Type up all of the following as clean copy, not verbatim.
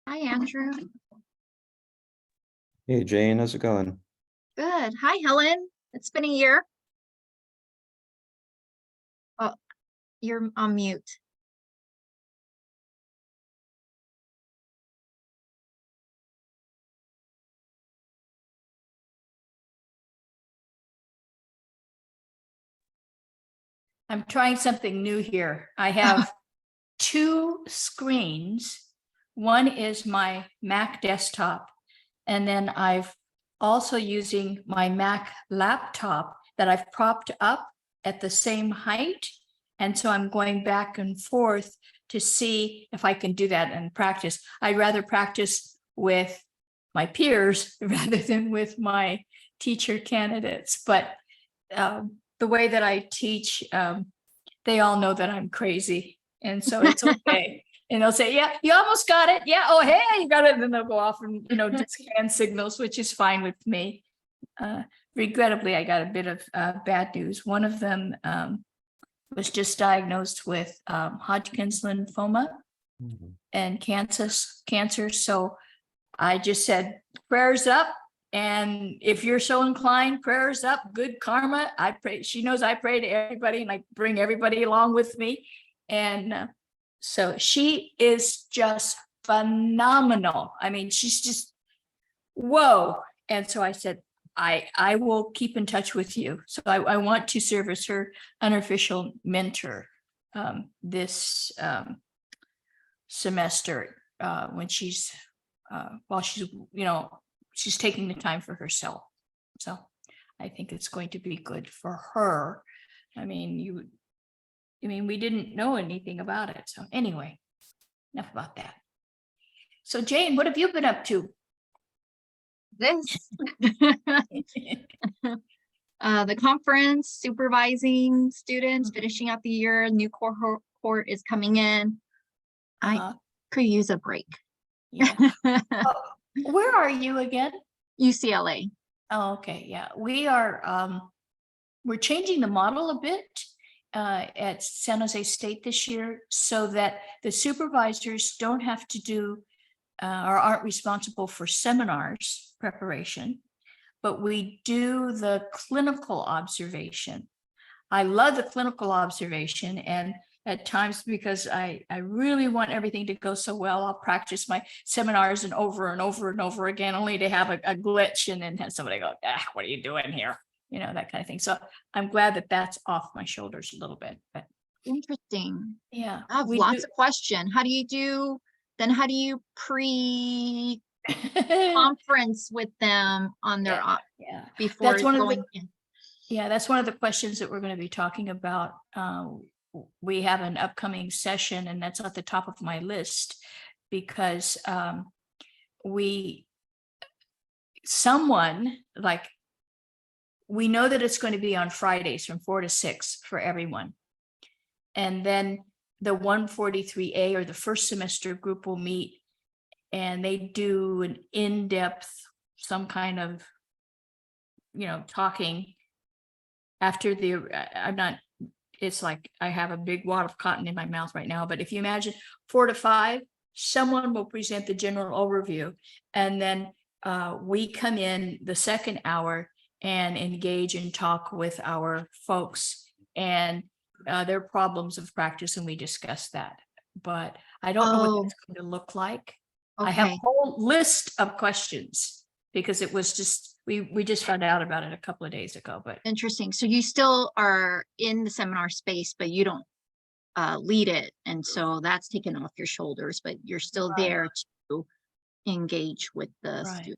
Hi, Andrew. Hey Jane, how's it going? Good. Hi, Helen. It's been a year. Oh, you're on mute. I'm trying something new here. I have two screens. One is my Mac desktop, and then I've also using my Mac laptop that I've propped up at the same height. And so I'm going back and forth to see if I can do that and practice. I'd rather practice with my peers rather than with my teacher candidates. But the way that I teach, they all know that I'm crazy. And so it's okay. And they'll say, yeah, you almost got it. Yeah. Oh, hey, you got it. And then they'll go off and, just hand signals, which is fine with me. Regrettably, I got a bit of bad news. One of them was just diagnosed with Hodgkin's lymphoma and cancer. So I just said, prayers up. And if you're so inclined, prayers up, good karma. I pray. She knows I pray to everybody and I bring everybody along with me. And so she is just phenomenal. I mean, she's just, whoa. And so I said, I will keep in touch with you. So I want to serve as her unofficial mentor this semester when she's, while she's, she's taking the time for herself. So I think it's going to be good for her. I mean, we didn't know anything about it. So anyway, enough about that. So Jane, what have you been up to? This. The conference, supervising students, finishing out the year, new cohort is coming in. I could use a break. Yeah. Where are you again? UCLA. Oh, okay. Yeah, we are. We're changing the model a bit at San Jose State this year so that the supervisors don't have to do or aren't responsible for seminars preparation, but we do the clinical observation. I love the clinical observation, and at times, because I really want everything to go so well, I'll practice my seminars and over and over again, only to have a glitch and then have somebody go, what are you doing here? That kind of thing. So I'm glad that that's off my shoulders a little bit. But Interesting. yeah, I have lots of questions. How do you pre-conference with them on their before that's one going of the, in? Yeah, that's one of the questions that we're going to be talking about. We have an upcoming session, and that's at the top of my list because we know that it's going to be on Fridays from 4 to 6 for everyone. And then the 143A or the first semester group will meet and they do an in-depth, some kind of, talking after it's like I have a big wad of cotton in my mouth right now, but if you imagine 4 to 5, someone will present the general overview. And then we come in the second hour and engage and talk with our folks and their problems of practice, and we discuss that. But I don't know what it's going to look like. Okay. I have a whole list of questions because it was just, we just found out about it a couple of days ago. But interesting. So you still are in the seminar space, but you don't lead it. And so that's taken off your shoulders, but you're still there to engage with the students.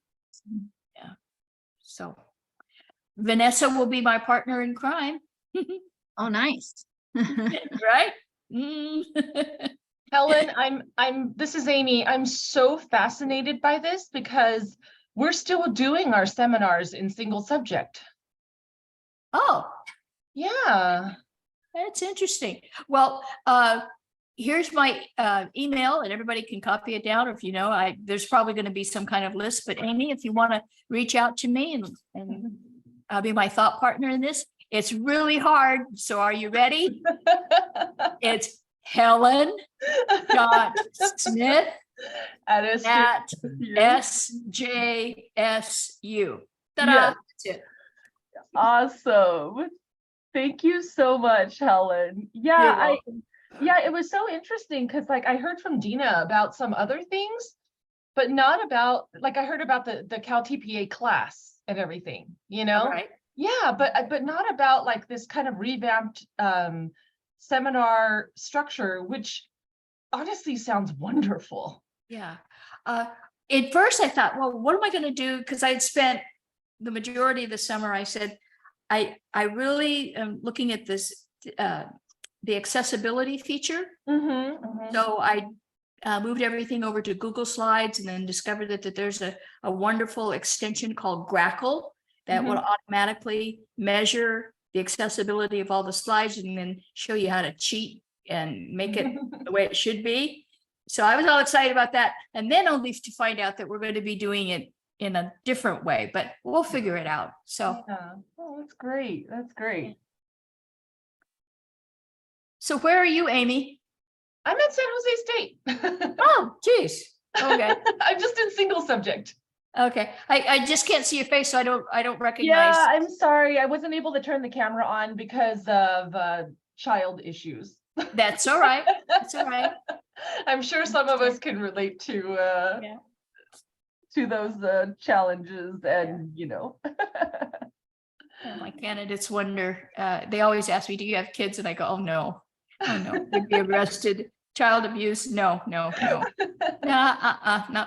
Yeah. So Vanessa will be my partner in crime. Oh, nice. Right? Helen, this is Amy. I'm so fascinated by this because we're still doing our seminars in single subject. Oh, yeah. That's interesting. Well, here's my email, and everybody can copy it down. Or if there's probably going to be some kind of list, but Amy, if you want to reach out to me and I'll be my thought partner in this. It's really hard. So are you ready? It's Helen.Smith At at SJSU. SJSU. Ta-da! That's it. Awesome. Thank you so much, Helen. You're welcome. Yeah, it was so interesting because like I heard from Dina about some other things, but not about, like I heard about the Cal TPA class and everything, you know? All right. Yeah, but not about like this kind of revamped seminar structure, which honestly sounds wonderful. Yeah. At first I thought, well, what am I going to do? Because I'd spent the majority of the summer, I said, I really am looking at this, the accessibility feature. So I moved everything over to Google Slides and then discovered that there's a wonderful extension called Grackle that will automatically measure the accessibility of all the slides and then show you how to cheat and make it the way it should be. So I was all excited about that. And then only to find out that we're going to be doing it in a different way, but we'll figure it out. So, yeah. Oh, that's great. That's great. So where are you, Amy? I'm at San Jose State. Oh, geez. Okay. I'm just in single subject. Okay. I just can't see your face, so I don't recognize. Yeah, I'm sorry. I wasn't able to turn the camera on because of child issues. That's all right. That's all right. I'm sure some of us can relate to those challenges, and you know. My candidates wonder, they always ask me, do you have kids? And I go, oh no, you'd be arrested. Child abuse, no. Not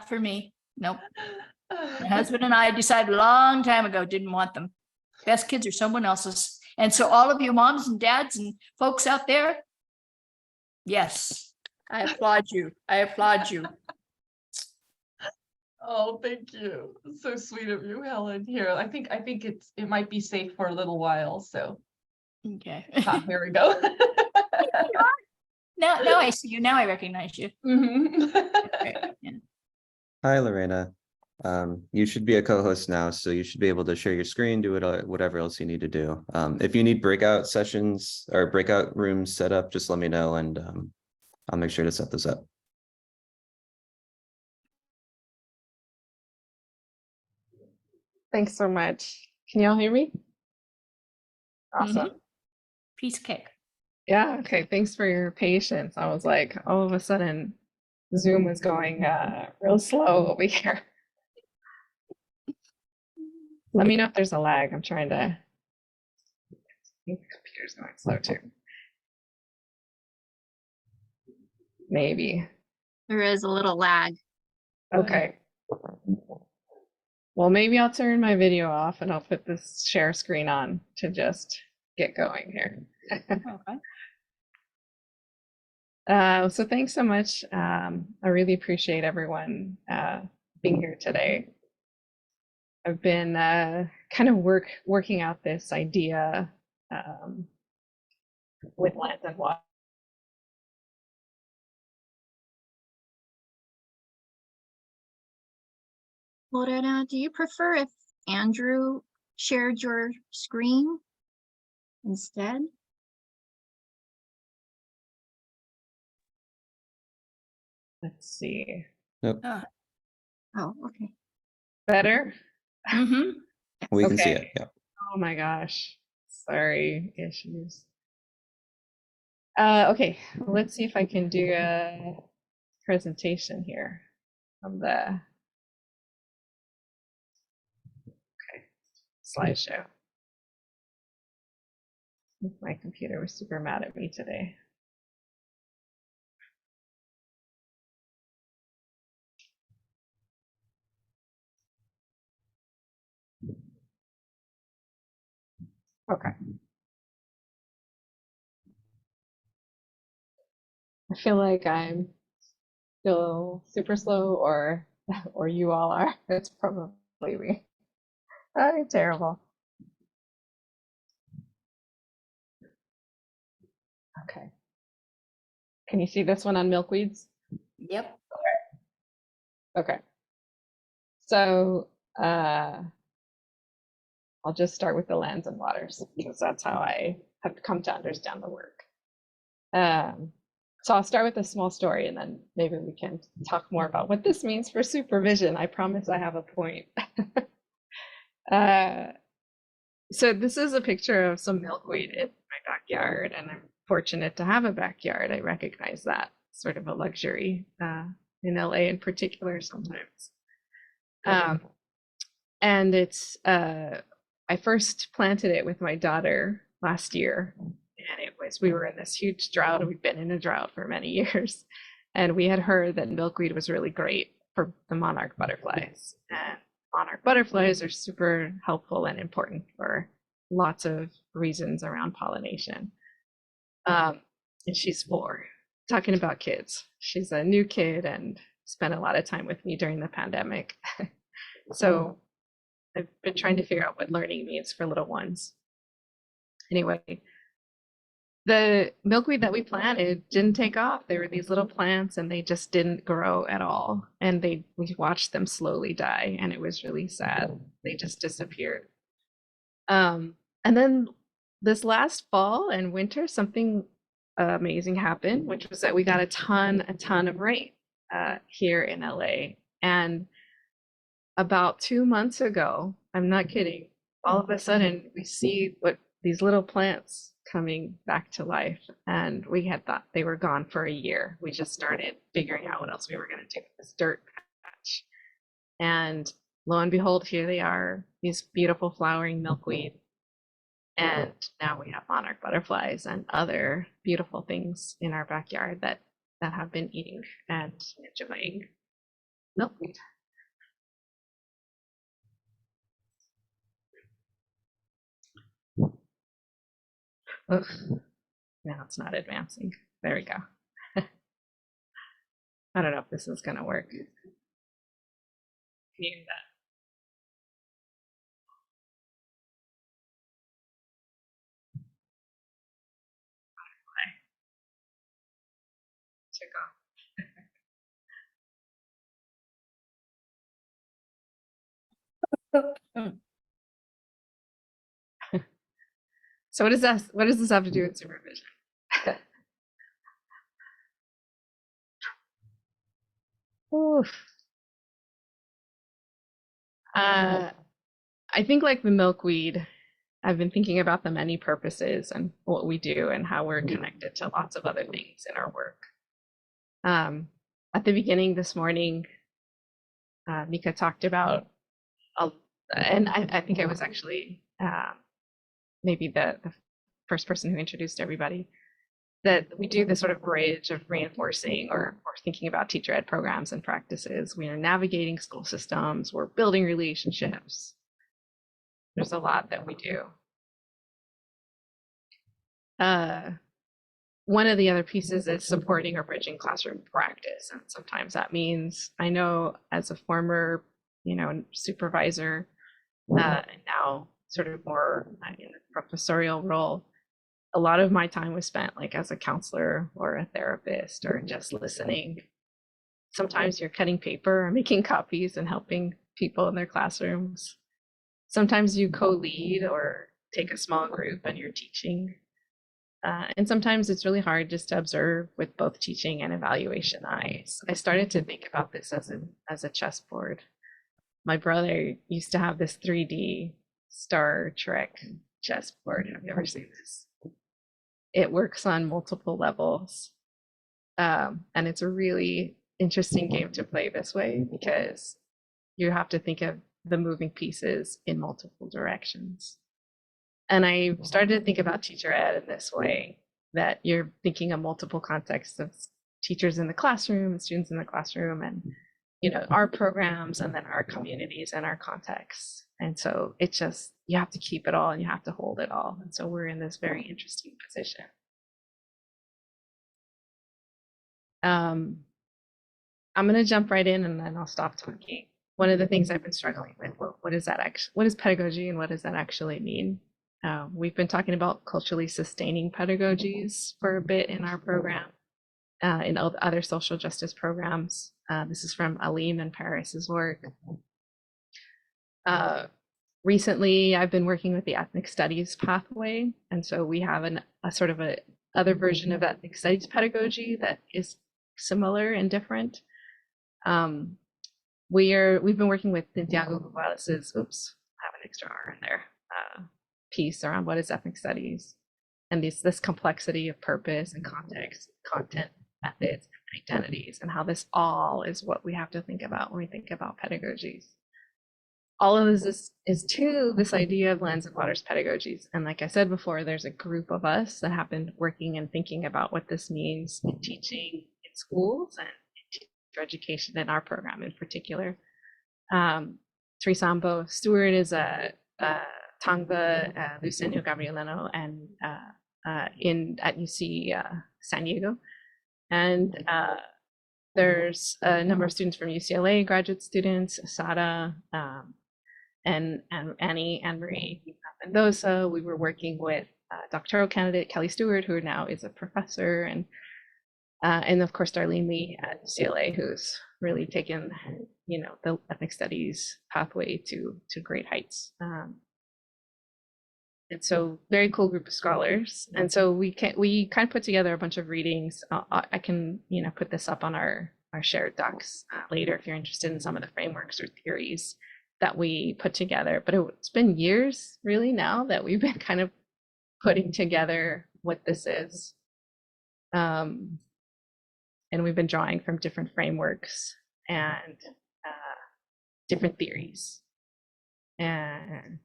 for me. Nope. My husband and I decided a long time ago, didn't want them. Best kids are someone else's. And so all of you moms and dads and folks out there, yes, I applaud you. Oh, thank you. So sweet of you, Helen. Here, I think it might be safe for a little while. So, okay. Here we go. Now I see you. Now I recognize you. Okay, yeah. Hi, Lorena. You should be a co-host now, so you should be able to share your screen, do it, whatever else you need to do. If you need breakout sessions or breakout rooms set up, just let me know, and I'll make sure to set those up. Thanks so much. Can y'all hear me? Awesome. Piece of cake. Yeah, okay. Thanks for your patience. I was like, all of a sudden, Zoom was going real slow over here. Let me know if there's a lag. I'm trying to. I think the computer's going slow too. Maybe. There is a little lag. Okay. Well, maybe I'll turn my video off and I'll put this share screen on to just get going here. Okay. So thanks so much. I really appreciate everyone being here today. I've been kind of working out this idea with Land and Water. Lorena, do you prefer if Andrew shared your screen instead? Let's see. Nope. Oh, okay. Better? We can see Okay. it. Yeah. Oh my gosh. Sorry, issues. Okay, let's see if I can do a presentation here from the slideshow. My computer was super mad at me today. Okay. I feel like I'm still super slow, or you all are. It's probably me. I'm terrible. Okay. Can you see this one on milkweeds? Yep. Okay. So I'll just start with the lands and waters because that's how I have come to understand the work. So I'll start with a small story and then maybe we can talk more about what this means for supervision. I promise I have a point. So this is a picture of some milkweed in my backyard, and I'm fortunate to have a backyard. I recognize that sort of a luxury in LA in particular sometimes. And it's I first planted it with my daughter last year, and we were in this huge drought. We've been in a drought for many years, and we had heard that milkweed was really great for the monarch butterflies. And monarch butterflies are super helpful and important for lots of reasons around pollination. And she's 4. Talking about kids, she's a new kid and spent a lot of time with me during the pandemic. So I've been trying to figure out what learning means for little ones. Anyway, the milkweed that we planted didn't take off. There were these little plants and they just didn't grow at all. And we watched them slowly die, and it was really sad. They just disappeared. And then this last fall and winter, something amazing happened, which was that we got a ton of rain here in LA. And about 2 months ago, I'm not kidding, all of a sudden we see what these little plants coming back to life, and we had thought they were gone for a year. We just started figuring out what else we were going to do with this dirt patch, and lo and behold, here they are, these beautiful flowering milkweed. And now we have monarch butterflies and other beautiful things in our backyard that have been eating and enjoying milkweed. Ugh. Now it's not advancing. There we go. I don't know if this is going to work. Can you hear that? So what does this have to do with supervision? Oof. I think like the milkweed, I've been thinking about the many purposes and what we do and how we're connected to lots of other things in our work. At the beginning this morning, Mika talked about, and I think I was actually maybe the first person who introduced everybody, that we do this sort of bridge of reinforcing or thinking about teacher ed programs and practices. We are navigating school systems, we're building relationships. There's a lot that we do. One of the other pieces is supporting or bridging classroom practice. And sometimes that means, I know as a former, supervisor, and now sort of more in a professorial role, a lot of my time was spent like as a counselor or a therapist or just listening. Sometimes you're cutting paper or making copies and helping people in their classrooms. Sometimes you co-lead or take a small group and you're teaching. And sometimes it's really hard just to observe with both teaching and evaluation eyes. I started to think about this as a chessboard. My brother used to have this 3D Star Trek chessboard. I've never seen this. It works on multiple levels. And it's a really interesting game to play this way because you have to think of the moving pieces in multiple directions. And I started to think about teacher ed in this way, that you're thinking of multiple contexts of teachers in the classroom, students in the classroom, and our programs, and then our communities and our contexts. And so it's just, you have to keep it all and you have to hold it all. And so we're in this very interesting position. I'm going to jump right in and then I'll stop talking. One of the things I've been struggling with, what is pedagogy and what does that actually mean? We've been talking about culturally sustaining pedagogies for a bit in our program, in other social justice programs. This is from Alim and Paris's work. Recently, I've been working with the ethnic studies pathway. And so we have a sort of a other version of ethnic studies pedagogy that is similar and different. We've been working with Santiago Gonzalez's, oops, I have an extra R in there, piece around what is ethnic studies and this complexity of purpose and context, content, methods, and identities, and how this all is what we have to think about when we think about pedagogies. All of this is to this idea of lands and waters pedagogies. And like I said before, there's a group of us that have been working and thinking about what this means in teaching in schools and in teacher education in our program in particular. Trisambo Stewart is a Tangba, Luciano Gabrieleno, and at UC San Diego. And there's a number of students from UCLA, graduate students, Asada, and Annie and Marie Mendoza. We were working with doctoral candidate Kelly Stewart, who now is a professor, and of course Darlene Lee at UCLA, who's really taken, you know, the ethnic studies pathway to great heights. And so very cool group of scholars. And so we kind of put together a bunch of readings. I can, you know, put this up on our shared docs later if you're interested in some of the frameworks or theories that we put together. But it's been years really now that we've been kind of putting together what this is. And we've been drawing from different frameworks and different theories. And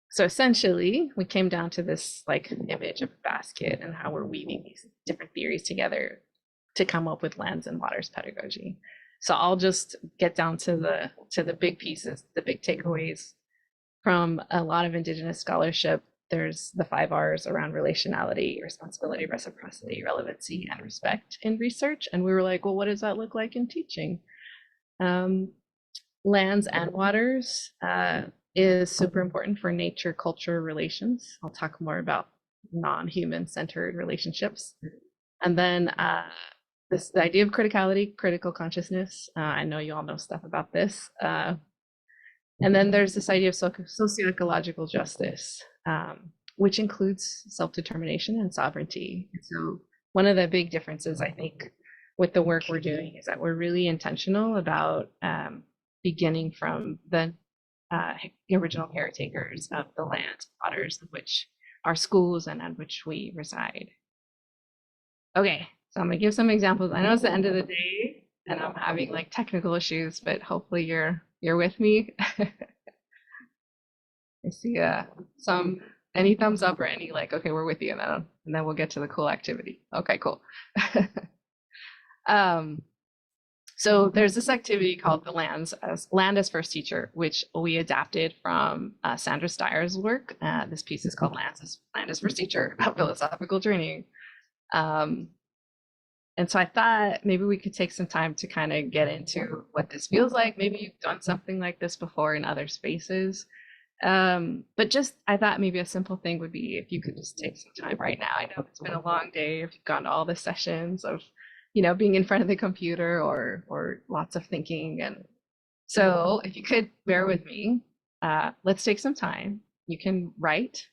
so essentially, we came down to this like image of a basket and how we're weaving these different theories together to come up with lands and waters pedagogy. So I'll just get down to the big pieces, the big takeaways from a lot of Indigenous scholarship. There's the 5 R's around relationality, responsibility, reciprocity, relevancy, and respect in research. And we were like, well, what does that look like in teaching? Lands and waters is super important for nature culture relations. I'll talk more about non-human centered relationships. And then the idea of criticality, critical consciousness. I know you all know stuff about this. And then there's this idea of socio-ecological justice, which includes self-determination and sovereignty. And so one of the big differences, I think, with the work we're doing is that we're really intentional about beginning from the original caretakers of the land, waters of which our schools and on which we reside. Okay, so I'm gonna give some examples. I know it's the end of the day and I'm having like technical issues, but hopefully you're with me. I see any thumbs up or any like, okay, we're with you, and then we'll get to the cool activity. Okay, cool. So there's this activity called the Land as First Teacher, which we adapted from Sandra Steyer's work. This piece is called Land as First Teacher, a philosophical journey. And so I thought maybe we could take some time to kind of get into what this feels like. Maybe you've done something like this before in other spaces. But just, I thought maybe a simple thing would be if you could just take some time right now. I know it's been a long day, if you've gone to all the sessions of, you know, being in front of the computer or lots of thinking. And so if you could bear with me, let's take some time. You can write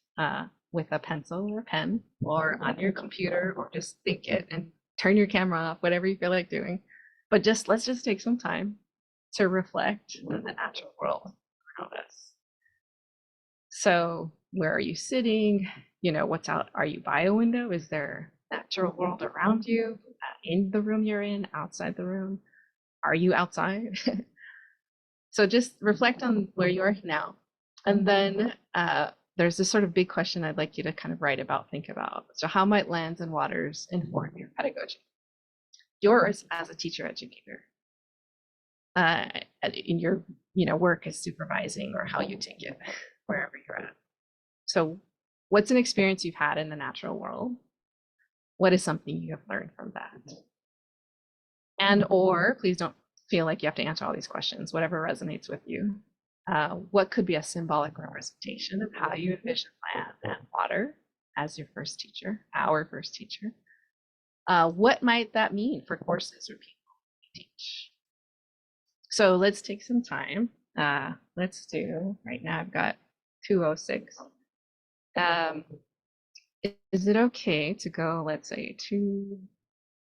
with a pencil or a pen or on your computer, or just think it and turn your camera off, whatever you feel like doing. But let's just take some time to reflect on the natural world around us. So where are you sitting? You know, what's out? Are you by a window? Is there natural world around you, in the room you're in, outside the room? Are you outside? So just reflect on where you are now. And then there's this sort of big question I'd like you to kind of write about, think about. So how might lands and waters inform your pedagogy? Yours as a teacher educator. In your work as supervising, or how you take it wherever you're at. So what's an experience you've had in the natural world? What is something you have learned from that? And or please don't feel like you have to answer all these questions, whatever resonates with you. What could be a symbolic representation of how you envision land and water as your first teacher, our first teacher? What might that mean for courses or people you teach? So let's take some time. Let's do, right now I've got 2:06. Is it okay to go, let's say,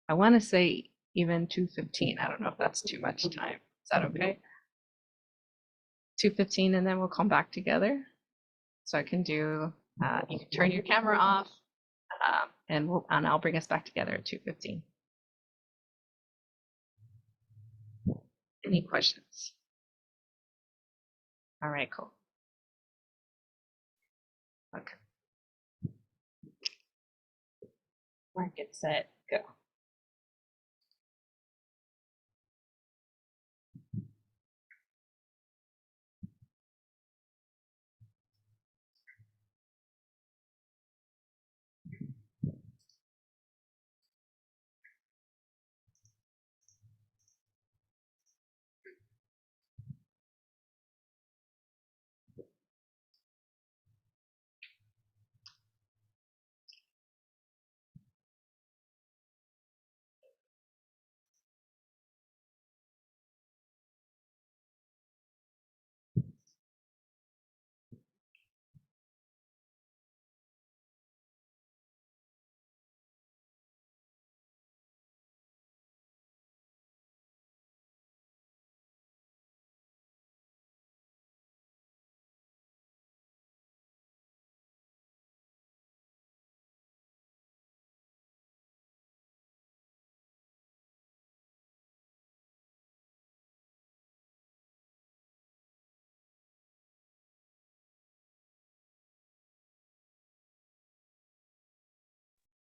I want to say even 2:15. I don't know if that's too much time. Is that okay? 2:15, and then we'll come back together. So I can do, you can turn your camera off, and I'll bring us back together at 2:15. Any questions? All right, cool. Okay. Mark, get set, go.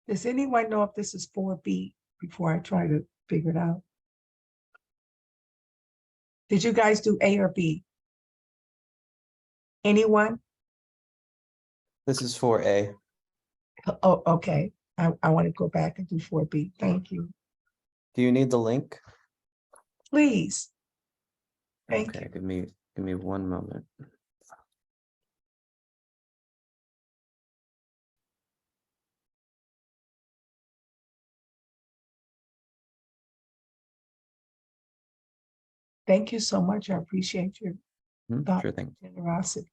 Does anyone know if this is 4B before I try to figure it out? Did you guys do A or B? Anyone? This is for A. Oh, okay. I want to go back and do 4B. Thank you. Do you need the link? Please. Thank Okay, you. give me one moment. Thank you so much. I appreciate your Sure thing. generosity.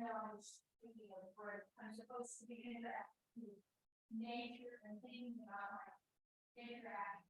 I'm supposed to be interacting with nature and things about my interact.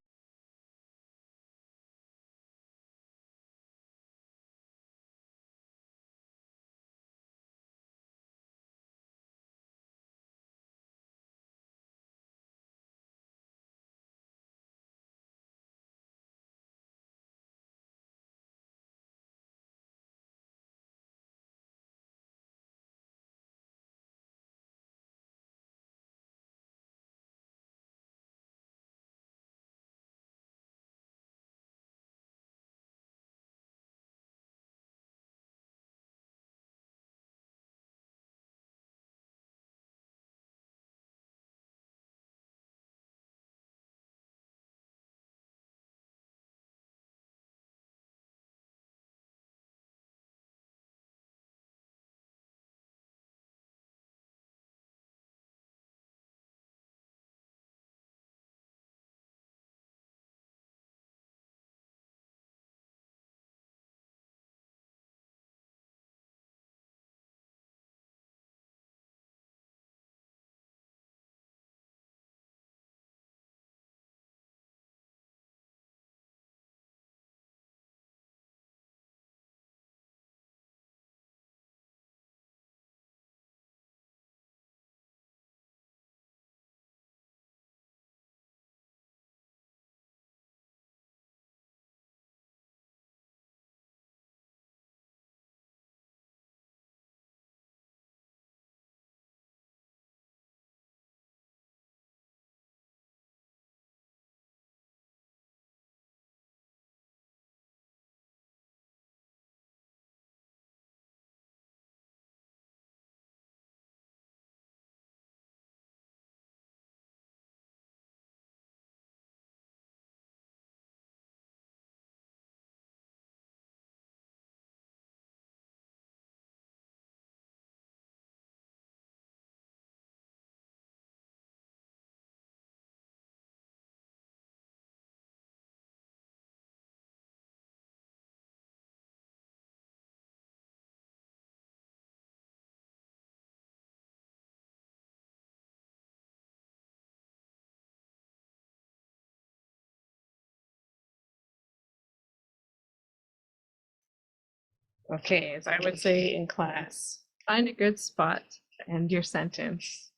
Okay, as I would say in class, find a good spot to end your sentence.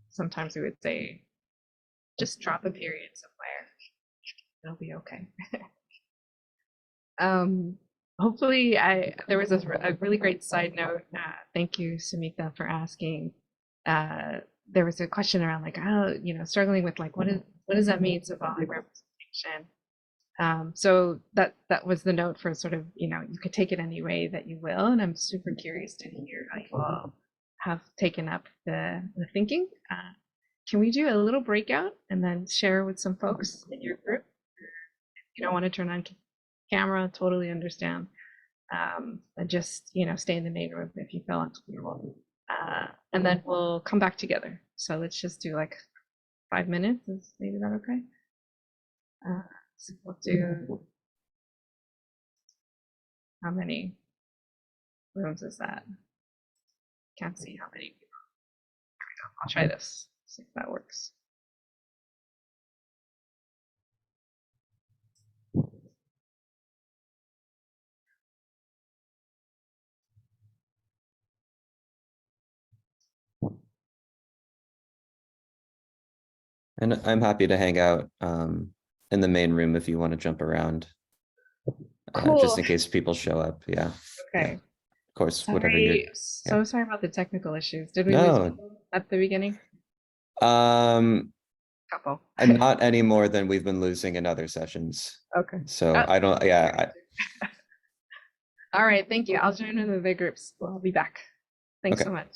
Sometimes we would say, just drop a period somewhere. It'll be okay. Hopefully, there was a really great side note. Thank you, Samika, for asking. There was a question around like, oh, struggling with like, what does that mean, symbolic representation? So that was the note for sort of, you could take it any way that you will, and I'm super curious to hear how you all have taken up the thinking. Can we do a little breakout and then share with some folks in your group? If you don't want to turn on camera, totally understand. And just, stay in the main room if you feel uncomfortable. And then we'll come back together. So let's just do like 5 minutes. Is maybe that okay? So we'll do, how many rooms is that? Can't see how many people. There we go. I'll try this, see if that works. And I'm happy to hang out in the main room if you want to jump around. Cool. Just in case people show up. Yeah. Okay. Yeah. Of course, whatever you're. So sorry about the technical issues. Did we No. lose people at the beginning? Couple. And not any more than we've been losing in other sessions. Okay. So I don't, yeah. All right, thank you. I'll join in the big groups. Well, I'll be back. Thanks Okay. so much.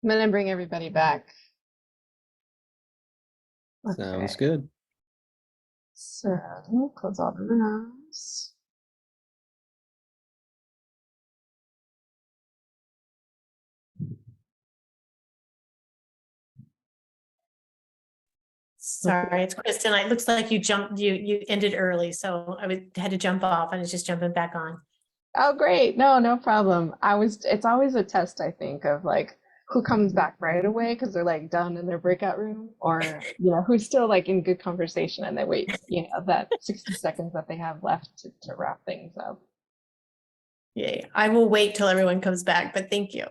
I'm gonna bring everybody back. Sounds Okay. good. So close all the rooms. Sorry, it's Kristen. It looks like you jumped, you ended early, so had to jump off. I was just jumping back on. Oh, great. No, no problem. It's always a test, I think, of like who comes back right away because they're like done in their breakout room, or who's still like in good conversation and they wait, that 60 seconds that they have left to wrap things up. Yeah, I will wait till everyone comes back, but thank you.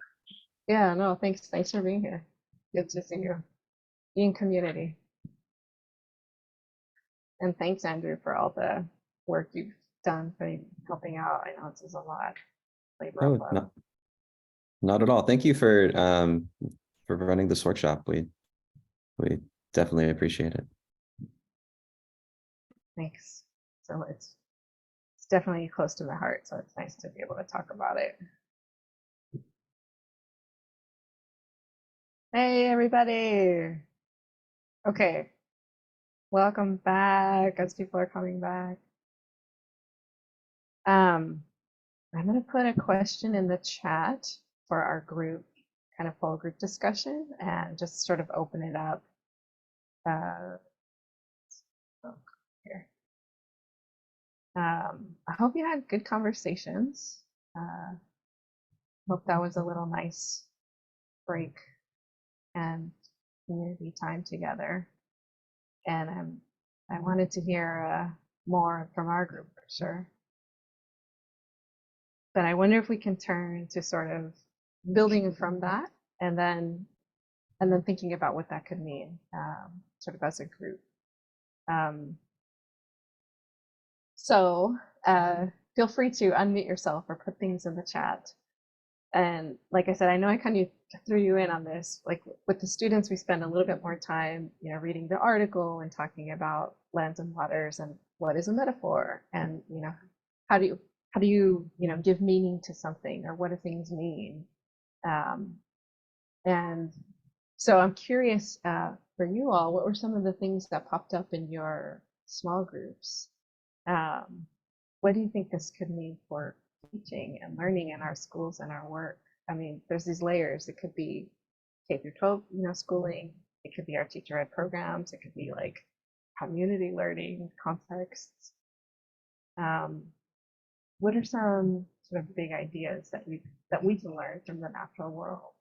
Yeah, no, thanks for being here. Good to see you. Be in community. And thanks, Andrew, for all the work you've done for helping out. I know this is a lot. Labor of love. Not at all. Thank you for running this workshop. We definitely appreciate it. Thanks. So it's definitely close to my heart, so it's nice to be able to talk about it. Hey, everybody. Okay. Welcome back as people are coming back. I'm going to put a question in the chat for our group, kind of full group discussion, and just sort of open it up. Here. I hope you had good conversations. Hope that was a little nice break and community time together. And I wanted to hear more from our group for sure. But I wonder if we can turn to sort of building from that, and then thinking about what that could mean, sort of as a group. So feel free to unmute yourself or put things in the chat. And like I said, I know I kind of threw you in on this. Like with the students, we spend a little bit more time, reading the article and talking about lands and waters and what is a metaphor, and how do you give meaning to something, or what do things mean? And so I'm curious for you all, what were some of the things that popped up in your small groups? What do you think this could mean for teaching and learning in our schools and our work? I mean, there's these layers. It could be K through 12, schooling. It could be our teacher-ed programs. It could be like community learning contexts. What are some sort of big ideas that we can learn from the natural world?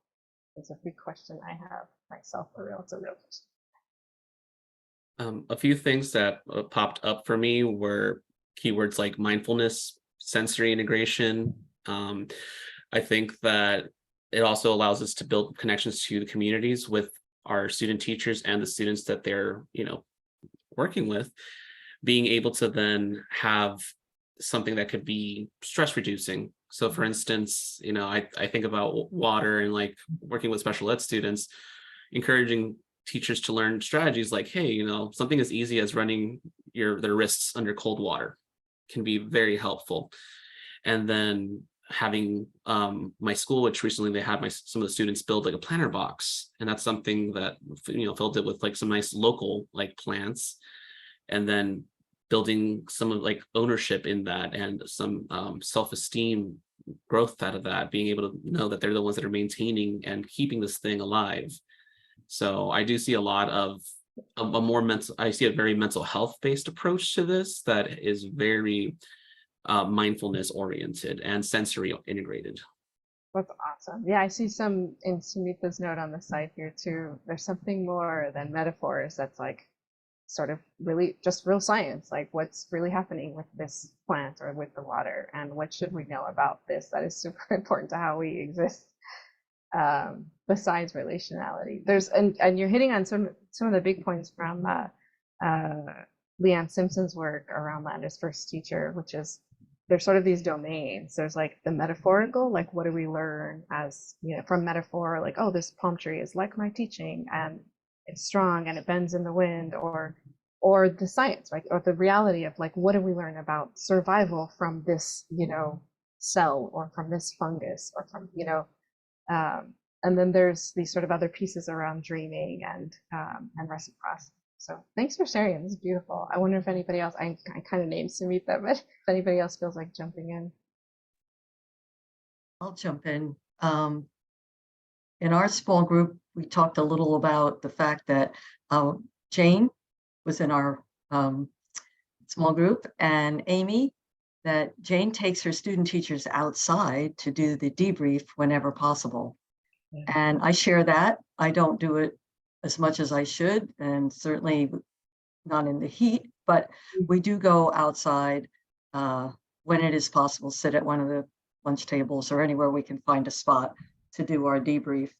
It's a big question I have myself for real. It's a real question. A few things that popped up for me were keywords like mindfulness, sensory integration. I think that it also allows us to build connections to the communities with our student teachers and the students that they're, working with, being able to then have something that could be stress reducing. So for instance, I think about water and like working with special ed students, encouraging teachers to learn strategies like, hey, something as easy as running their wrists under cold water can be very helpful. And then having my school, which recently they had some of the students build like a planter box, and that's something that Phil did with like some nice local like plants, and then building some of like ownership in that and some self-esteem growth out of that, being able to know that they're the ones that are maintaining and keeping this thing alive. So I do see a lot of a more mental, I see a very mental health based approach to this that is very mindfulness oriented and sensory integrated. That's awesome. Yeah, I see some in Sumitha's note on the side here too. There's something more than metaphors that's like sort of really just real science, like what's really happening with this plant or with the water, and what should we know about this that is super important to how we exist, besides relationality. There's and you're hitting on some of the big points from Leanne Simpson's work around Lander's first teacher, which is there's sort of these domains. There's like the metaphorical, like what do we learn as from metaphor, like, oh, this palm tree is like my teaching and it's strong and it bends in the wind, or the science, right? Or the reality of like, what do we learn about survival from this, cell, or from this fungus, or from, And then there's these sort of other pieces around dreaming and reciprocity. So thanks for sharing. This is beautiful. I wonder if anybody else, I kind of named Samita, but if anybody else feels like jumping in. I'll jump in. In our small group, we talked a little about the fact that Jane was in our small group, and Amy, that Jane takes her student teachers outside to do the debrief whenever possible. Yeah. And I share that. I don't do it as much as I should, and certainly not in the heat, but we do go outside when it is possible, sit at one of the lunch tables or anywhere we can find a spot to do our debrief.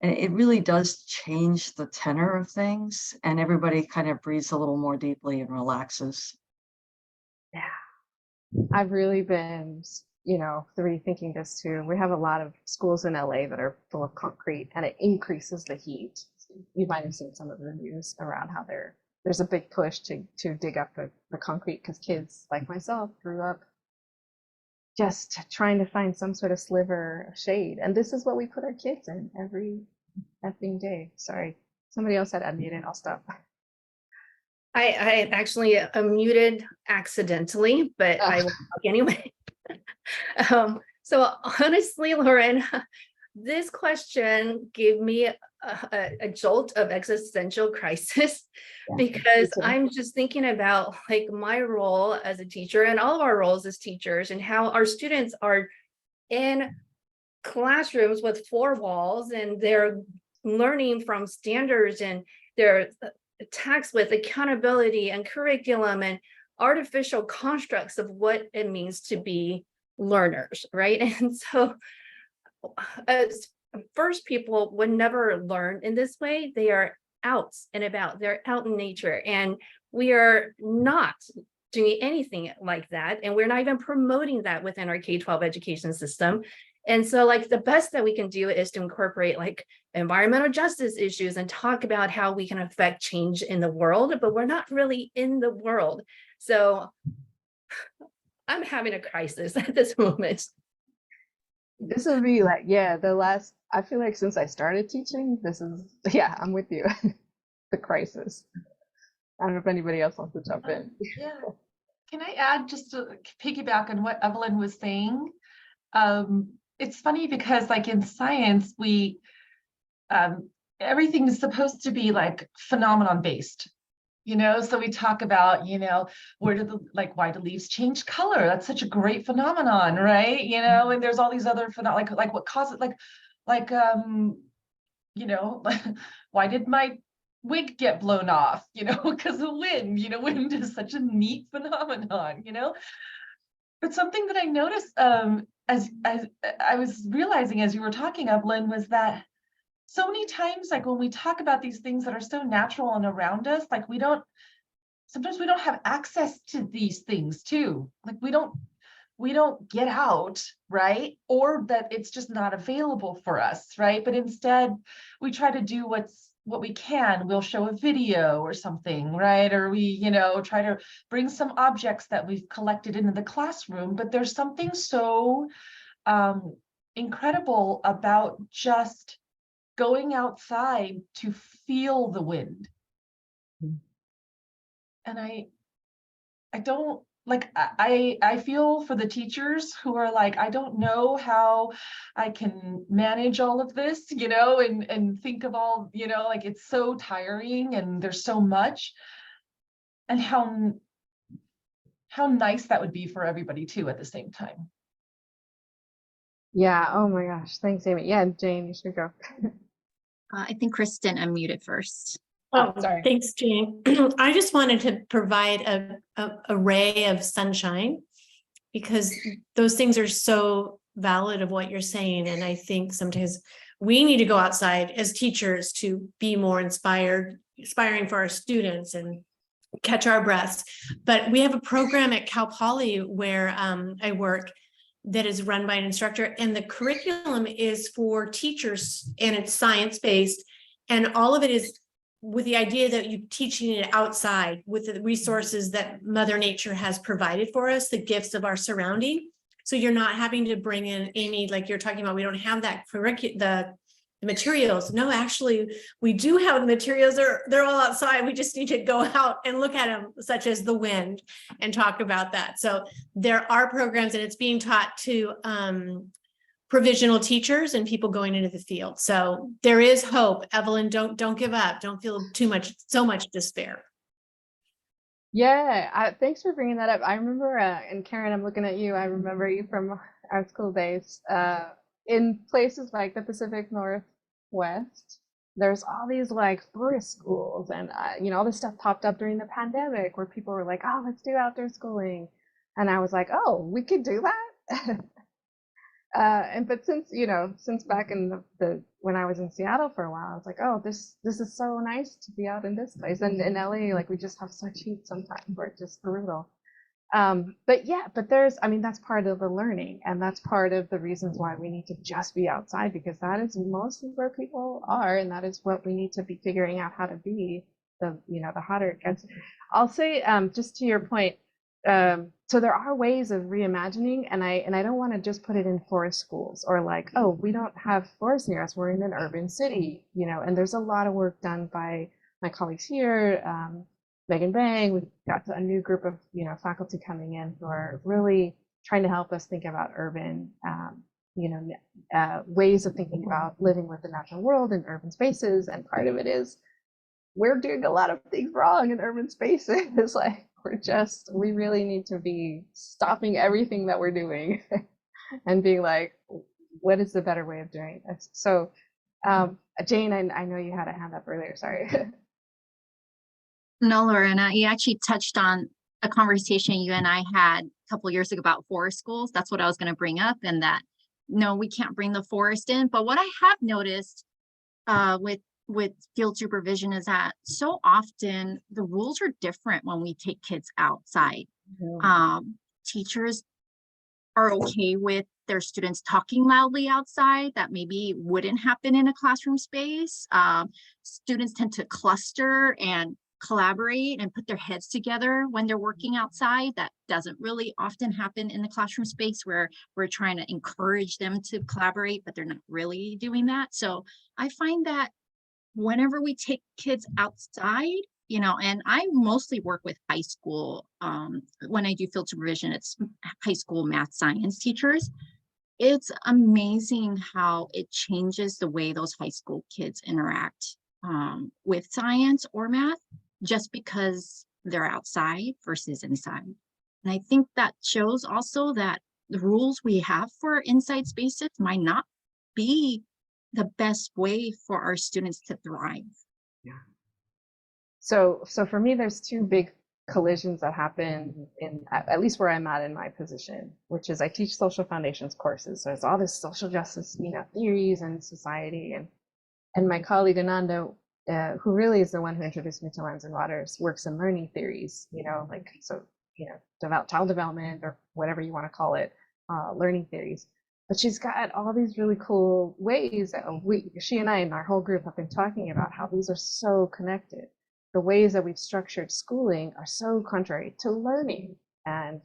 And it really does change the tenor of things, and everybody kind of breathes a little more deeply and relaxes. Yeah, I've really been, rethinking this too. We have a lot of schools in LA that are full of concrete, and it increases the heat. You might have seen some of the news around how there's a big push to dig up the concrete, because kids like myself grew up just trying to find some sort of sliver of shade. And this is what we put our kids in every effing day. Sorry, somebody else had unmuted. I'll stop. I actually muted accidentally, but I will talk anyway. So honestly, Lorena, this question gave me a jolt of existential crisis, because I'm just thinking about like my role as a teacher and all of our roles as teachers, and how our students are in classrooms with 4 walls, and they're learning from standards, and they're taxed with accountability and curriculum and artificial constructs of what it means to be learners, right? And so as first, people would never learn in this way. They are out and about, they're out in nature, and we are not doing anything like that, and we're not even promoting that within our K-12 education system. And so like the best that we can do is to incorporate like environmental justice issues and talk about how we can affect change in the world, but we're not really in the world. So I'm having a crisis at this moment. This would be like, I feel like since I started teaching, I'm with you. The crisis. I don't know if anybody else wants to jump in. Yeah. Can I add, just to piggyback on what Evelyn was saying? It's funny because like in science, we everything is supposed to be like phenomenon based, so we talk about, why do leaves change color? That's such a great phenomenon, right? And there's all these other phenomena, like what causes it, why did my wig get blown off? Because of wind. Wind is such a neat phenomenon, But something that I noticed as I was realizing as you were talking, Evelyn, was that so many times, like when we talk about these things that are so natural and around us, like sometimes we don't have access to these things too. Like we don't get out, right? Or that it's just not available for us, right? But instead we try to do what we can. We'll show a video or something, right? Or we, try to bring some objects that we've collected into the classroom. But there's something so incredible about just going outside to feel the wind. And I don't like, I feel for the teachers who are like, I don't know how I can manage all of this, and think of all, like it's so tiring and there's so much, and how nice that would be for everybody too at the same time. Yeah. Oh my gosh. Thanks, Amy. Yeah, Jane, you should go. I think Kristen unmuted first. Oh, sorry. Thanks, Jane. I just wanted to provide a ray of sunshine, because those things are so valid of what you're saying. And I think sometimes we need to go outside as teachers to be more inspiring for our students and catch our breaths. But we have a program at Cal Poly where I work that is run by an instructor, and the curriculum is for teachers, and it's science-based, and all of it is with the idea that you're teaching it outside with the resources that Mother Nature has provided for us, the gifts of our surrounding. So you're not having to bring in, Amy, like you're talking about, we don't have that the the materials. No, actually, we do have the materials. They're all outside. We just need to go out and look at them, such as the wind, and talk about that. So there are programs, and it's being taught to provisional teachers and people going into the field. So there is hope. Evelyn, don't give up. Don't feel so much despair. Yeah, thanks for bringing that up. I remember, and Karen, I'm looking at you. I remember you from our school days. In places like the Pacific Northwest, there's all these like forest schools, and all this stuff popped up during the pandemic where people were like, "Oh, let's do outdoor schooling," and I was like, "Oh, we could do that." But since back in the when I was in Seattle for a while, I was like, oh, this is so nice to be out in this place. And in LA, like we just have such heat sometimes where it's just brutal. But that's part of the learning, and that's part of the reasons why we need to just be outside, because that is mostly where people are, and that is what we need to be figuring out how to be. The hotter it gets. I'll say, just to your point. So there are ways of reimagining, and I don't want to just put it in forest schools or like, oh, we don't have forests near us, we're in an urban city, and there's a lot of work done by my colleagues here, Megan Bang. We've got a new group of faculty coming in who are really trying to help us think about urban ways of thinking about living with the natural world in urban spaces, and part of it is we're doing a lot of things wrong in urban spaces. Like we really need to be stopping everything that we're doing and being like, what is the better way of doing this? So, Jane, I know you had a hand up earlier, sorry. No, Lorena, you actually touched on a conversation you and I had a couple of years ago about forest schools. That's what I was going to bring up, and that, no, we can't bring the forest in. But what I have noticed with field supervision is that so often the rules are different when we take kids outside. Teachers are okay with their students talking loudly outside. That maybe wouldn't happen in a classroom space. Students tend to cluster and collaborate and put their heads together when they're working outside. That doesn't really often happen in the classroom space, where we're trying to encourage them to collaborate, but they're not really doing that. So I find that whenever we take kids outside, and I mostly work with high school. When I do field supervision, it's high school math science teachers. It's amazing how it changes the way those high school kids interact with science or math, just because they're outside versus inside. And I think that shows also that the rules we have for inside spaces might not be the best way for our students to thrive. Yeah. So for me, there's two big collisions that happen in, at least where I'm at in my position, which is I teach social foundations courses. So it's all this social justice, theories and society, and my colleague Ananda, who really is the one who introduced me to Lands and Waters, works in learning theories, child development or whatever you want to call it, learning theories. But she's got all these really cool ways that she and I and our whole group have been talking about how these are so connected. The ways that we've structured schooling are so contrary to learning. And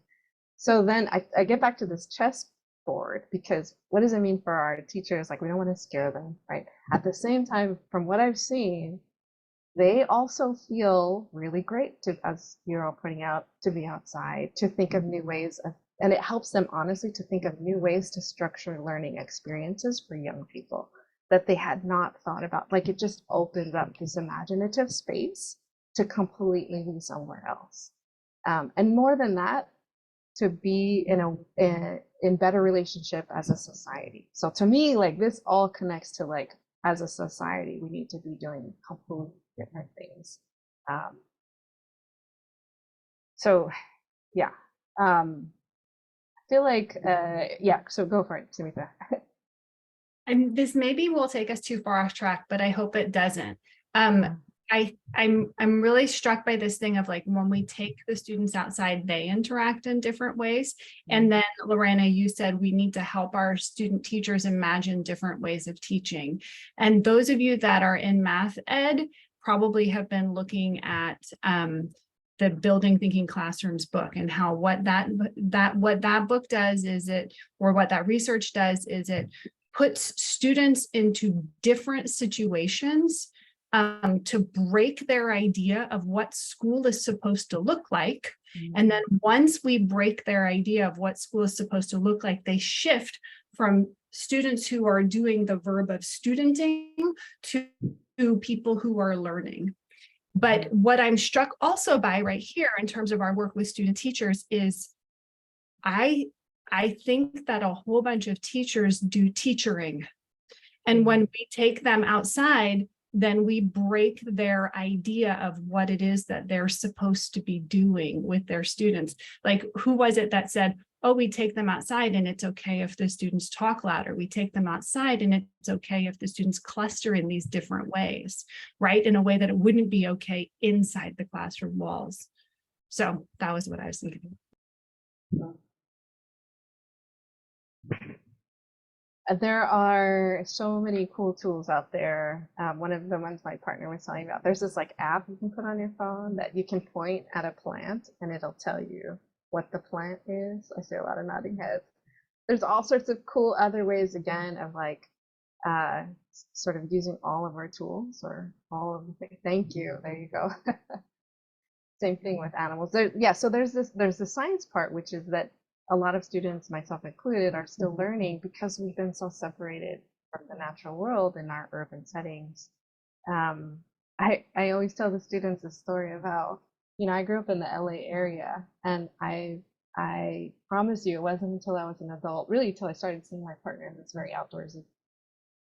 so then I get back to this chessboard, because what does it mean for our teachers? Like, we don't want to scare them, right? At the same time, from what I've seen, they also feel really great to, as you're all pointing out, to be outside, to think of new ways of, and it helps them honestly to think of new ways to structure learning experiences for young people that they had not thought about. Like, it just opens up this imaginative space to completely be somewhere else. And more than that, to be in better relationship as a society. So to me, like, this all connects to, like, as a society, we need to be doing completely different things. So yeah. I feel like, so go for it, Samita. And this maybe will take us too far off track, but I hope it doesn't. I'm really struck by this thing of, like, when we take the students outside, they interact in different ways. And then, Lorena, you said we need to help our student teachers imagine different ways of teaching. And those of you that are in math ed probably have been looking at the Building Thinking Classrooms book, and how what that book does is what that research does is it puts students into different situations to break their idea of what school is supposed to look like. And then once we break their idea of what school is supposed to look like, they shift from students who are doing the verb of studenting to people who are learning. But what I'm struck also by right here in terms of our work with student teachers is I think that a whole bunch of teachers do teachering. And when we take them outside, then we break their idea of what it is that they're supposed to be doing with their students. Like, who was it that said, oh, we take them outside and it's okay if the students talk louder. We take them outside and it's okay if the students cluster in these different ways, right? In a way that it wouldn't be okay inside the classroom walls. So that was what I was thinking. There are so many cool tools out there. One of the ones my partner was telling me about, there's this like app you can put on your phone that you can point at a plant and it'll tell you what the plant is. I see a lot of nodding heads. There's all sorts of cool other ways, again, of like sort of using all of our tools or all of the things. Thank you. There you go. Same thing with animals. So there's the science part, which is that a lot of students, myself included, are still learning because we've been so separated from the natural world in our urban settings. I always tell the students a story of how, I grew up in the LA area, and I promise you, it wasn't until I was an adult, really until I started seeing my partner in this very outdoorsy,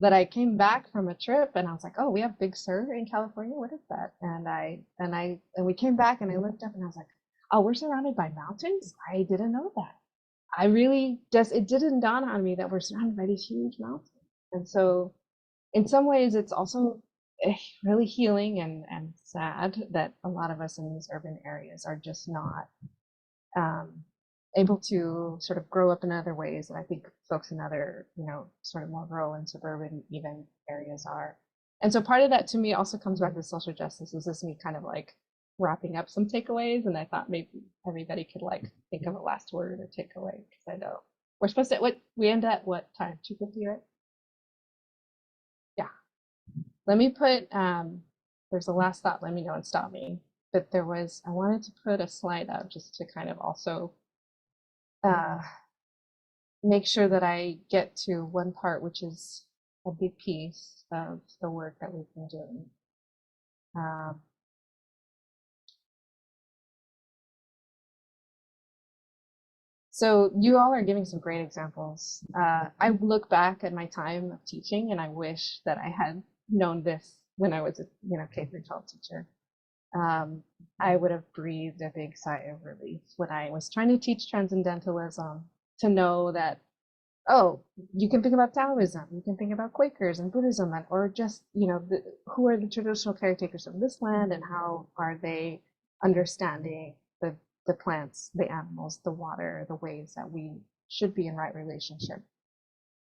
that I came back from a trip and I was like, oh, we have Big Sur in California. What is that? And we came back and I looked up and I was like, oh, we're surrounded by mountains? I didn't know that. I really it didn't dawn on me that we're surrounded by these huge mountains. And so in some ways, it's also really healing and sad that a lot of us in these urban areas are just not able to sort of grow up in other ways. And I think folks in other, sort of more rural and suburban even areas are. And so part of that to me also comes back to social justice. Is this me kind of like wrapping up some takeaways? And I thought maybe everybody could like think of a last word or takeaway, because I know we're supposed to, we end at what time? 2:50, right? Yeah. Let me put, there's a last thought, let me know and stop me. But I wanted to put a slide up just to kind of also make sure that I get to one part, which is a big piece of the work that we've been doing. So you all are giving some great examples. I look back at my time of teaching and I wish that I had known this when I was a K-12 teacher. I would have breathed a big sigh of relief when I was trying to teach transcendentalism, to know that, oh, you can think about Taoism, you can think about Quakers and Buddhism, or just, who are the traditional caretakers of this land and how are they understanding the plants, the animals, the water, the ways that we should be in right relationship.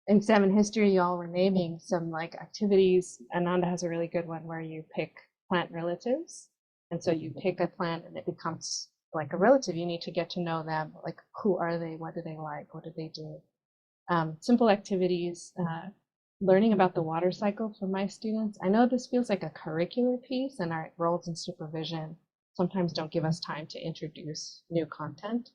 In STEM and history, y'all were naming some like activities. Ananda has a really good one where you pick plant relatives. And so you pick a plant and it becomes like a relative. You need to get to know them. Like, who are they? What do they like? What do they do? Simple activities, learning about the water cycle for my students. I know this feels like a curricular piece, and our roles in supervision sometimes don't give us time to introduce new content.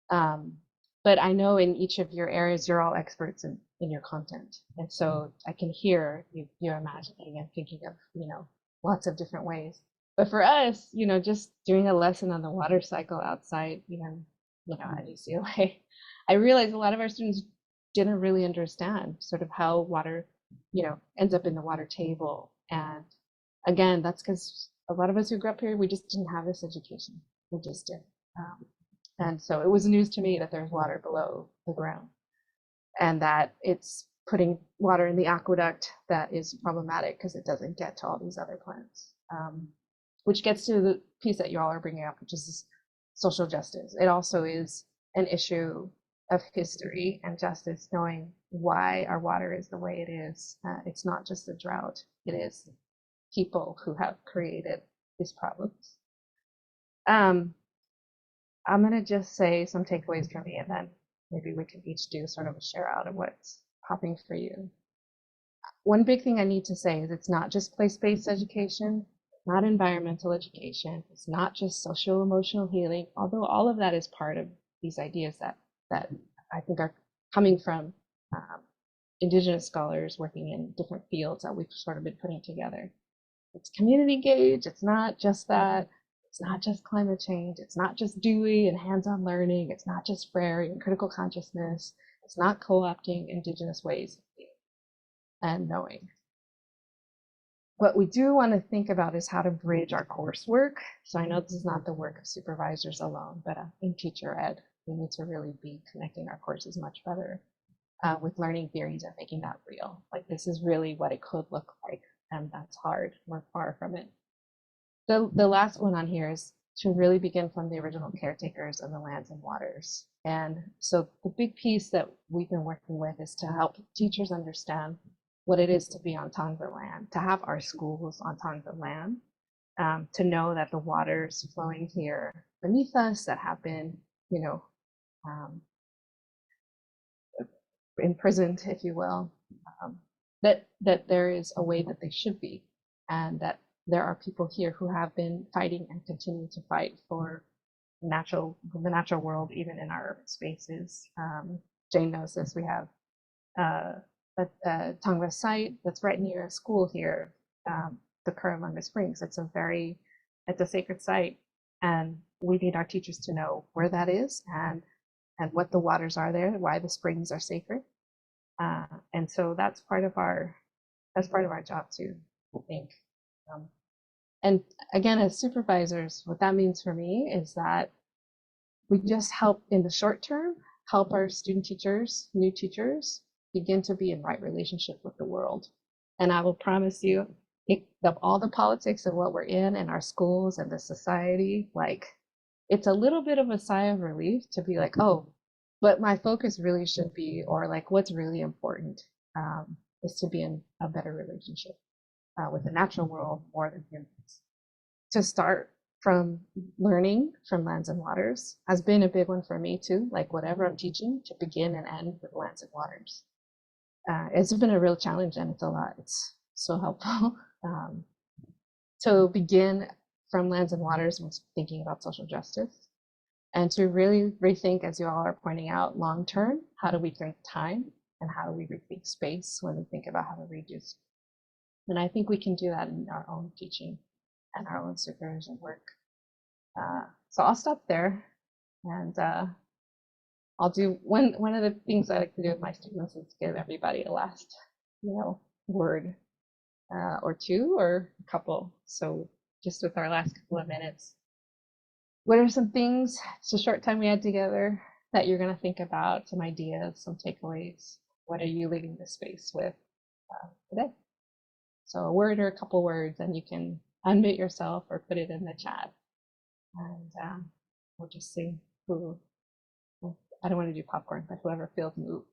But I know in each of your areas, you're all experts in your content. And so I can hear you're imagining and thinking of, lots of different ways. But for us, just doing a lesson on the water cycle outside, at UCLA, I realized a lot of our students didn't really understand sort of how water, ends up in the water table. And again, that's because a lot of us who grew up here, we just didn't have this education. We just didn't. And so it was news to me that there's water below the ground and that it's putting water in the aqueduct that is problematic because it doesn't get to all these other plants, which gets to the piece that you all are bringing up, which is social justice. It also is an issue of history and justice, knowing why our water is the way it is. It's not just the drought, it is people who have created these problems. I'm going to just say some takeaways from me, and then maybe we can each do sort of a share out of what's popping for you. One big thing I need to say is it's not just place-based education, not environmental education. It's not just social emotional healing, although all of that is part of these ideas that I think are coming from Indigenous scholars working in different fields that we've sort of been putting together. It's community engaged. It's not just that. It's not just climate change. It's not just Dewey and hands-on learning. It's not just Frere and critical consciousness. It's not co-opting Indigenous ways of being and knowing. What we do want to think about is how to bridge our coursework. So I know this is not the work of supervisors alone, but in teacher ed, we need to really be connecting our courses much better with learning theories and making that real. Like this is really what it could look like, and that's hard. We're far from it. The last one on here is to really begin from the original caretakers of the lands and waters. And so the big piece that we've been working with is to help teachers understand what it is to be on Tongva land, to have our schools on Tongva land, to know that the waters flowing here beneath us that have been, you know, imprisoned, if you will, that there is a way that they should be, and that there are people here who have been fighting and continue to fight for the natural world, even in our urban spaces. Jane knows this. We have a Tongva site that's right near a school here, the Currawonga Springs. It's a sacred site, and we need our teachers to know where that is and what the waters are there, why the springs are sacred. And so that's part of our job too, I think. And again, as supervisors, what that means for me is that we just help in the short term, help our student teachers, new teachers, begin to be in right relationship with the world. And I will promise you, of all the politics of what we're in our schools and the society, like it's a little bit of a sigh of relief to be like, oh, but my focus really should be, or like what's really important is to be in a better relationship with the natural world more than humans. To start from learning from lands and waters has been a big one for me too. Like whatever I'm teaching, to begin and end with lands and waters. It's been a real challenge, and it's a lot. It's so helpful. To begin from lands and waters was thinking about social justice, and to really rethink, as you all are pointing out, long term, how do we think time and how do we rethink space when we think about how to reduce. And I think we can do that in our own teaching and our own supervision work. So I'll stop there, and I'll do one of the things I like to do with my students is give everybody a last, word or two or a couple. So just with our last couple of minutes, what are some things, it's a short time we had together, that you're going to think about, some ideas, some takeaways? What are you leaving this space with today? So a word or a couple words, and you can unmute yourself or put it in the chat. And we'll just see who, I don't want to do popcorn, but whoever feels moved.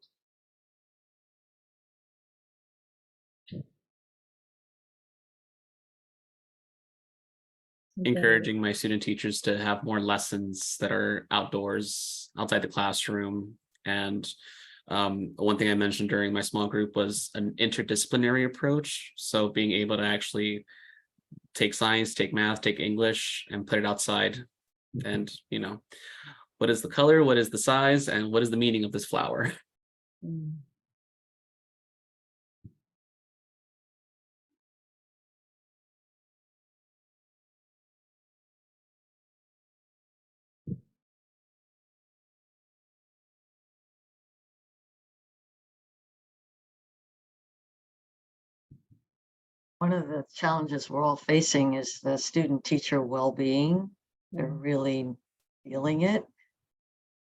Encouraging my student teachers to have more lessons that are outdoors, outside the classroom. And one thing I mentioned during my small group was an interdisciplinary approach. So being able to actually take science, take math, take English, and put it outside. And, what is the color? What is the size? And what is the meaning of this flower? One of the challenges we're all facing is the student-teacher well-being. They're really feeling it.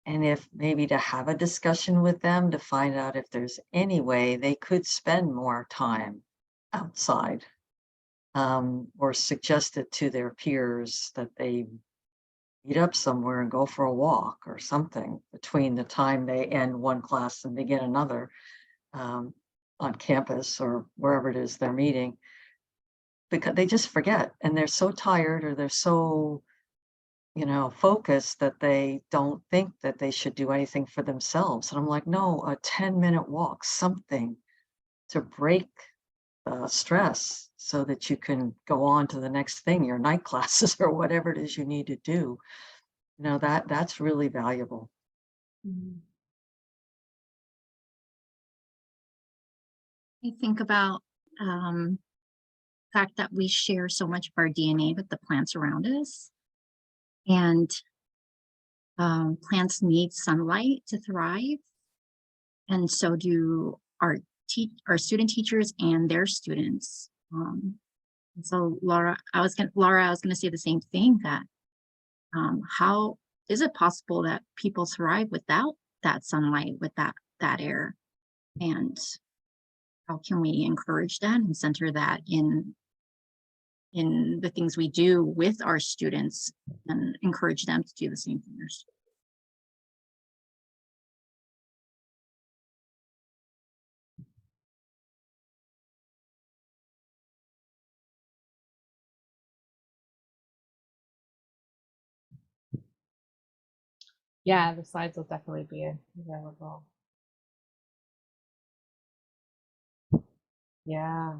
And if maybe to have a discussion with them to find out if there's any way they could spend more time outside, or suggest it to their peers that they meet up somewhere and go for a walk or something between the time they end one class and begin another, on campus or wherever it is they're meeting, because they just forget and they're so tired or they're so focus that they don't think that they should do anything for themselves. And I'm like, no, a 10-minute walk, something to break the stress so that you can go on to the next thing, your night classes or whatever it is you need to do. That's really valuable. I think about the fact that we share so much of our DNA with the plants around us. And plants need sunlight to thrive. And so do our student teachers and their students. And so Laura, I was gonna say the same thing, that how is it possible that people thrive without that sunlight, with that air? And how can we encourage that and center that in the things we do with our students, and encourage them to do the same thing? Yeah, the slides will definitely be available. Yeah.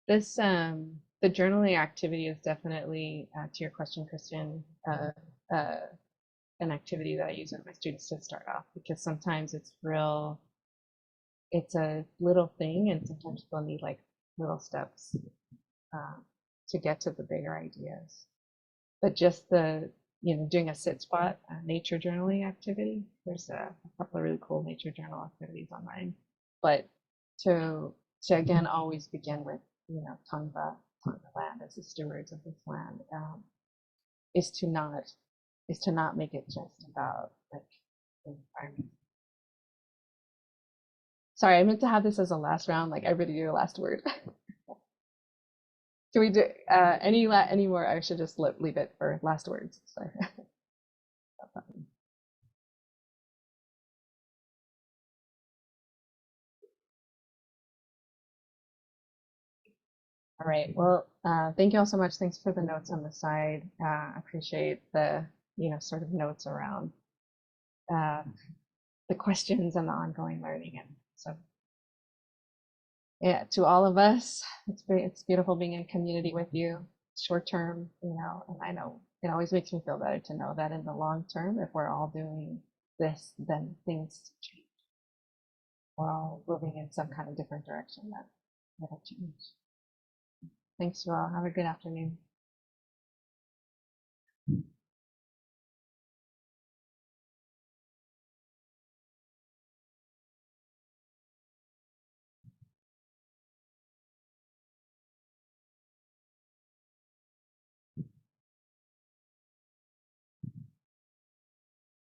This the journaling activity is definitely, to your question, Christian, an activity that I use with my students to start off, because sometimes it's a little thing, and sometimes people need like little steps to get to the bigger ideas. But just doing a sit spot nature journaling activity, there's a couple of really cool nature journal activities online. But to again always begin with Tongva land as the stewards of this land, is to not make it just about like the environment. Sorry, I meant to have this as a last round, like everybody do a last word. Do we do any more? I should just leave it for last words. Sorry. All right. Well, thank you all so much. Thanks for the notes on the side. I appreciate the sort of notes around the questions and the ongoing learning. And so, yeah, to all of us, it's beautiful being in community with you. Short term, and I know it always makes me feel better to know that in the long term, if we're all doing this, then things change. We're all moving in some kind of different direction that'll change. Thanks, you all. Have a good afternoon.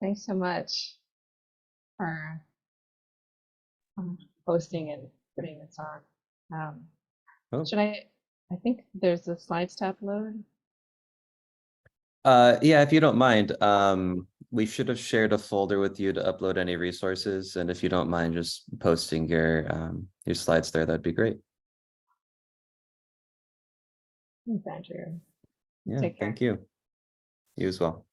Thanks so much for hosting and putting this on. Should I think there's the slides to upload. Yeah, if you don't mind, we should have shared a folder with you to upload any resources, and if you don't mind just posting your slides there, that'd be great. Thanks, Andrew. Yeah, thank you. You as well.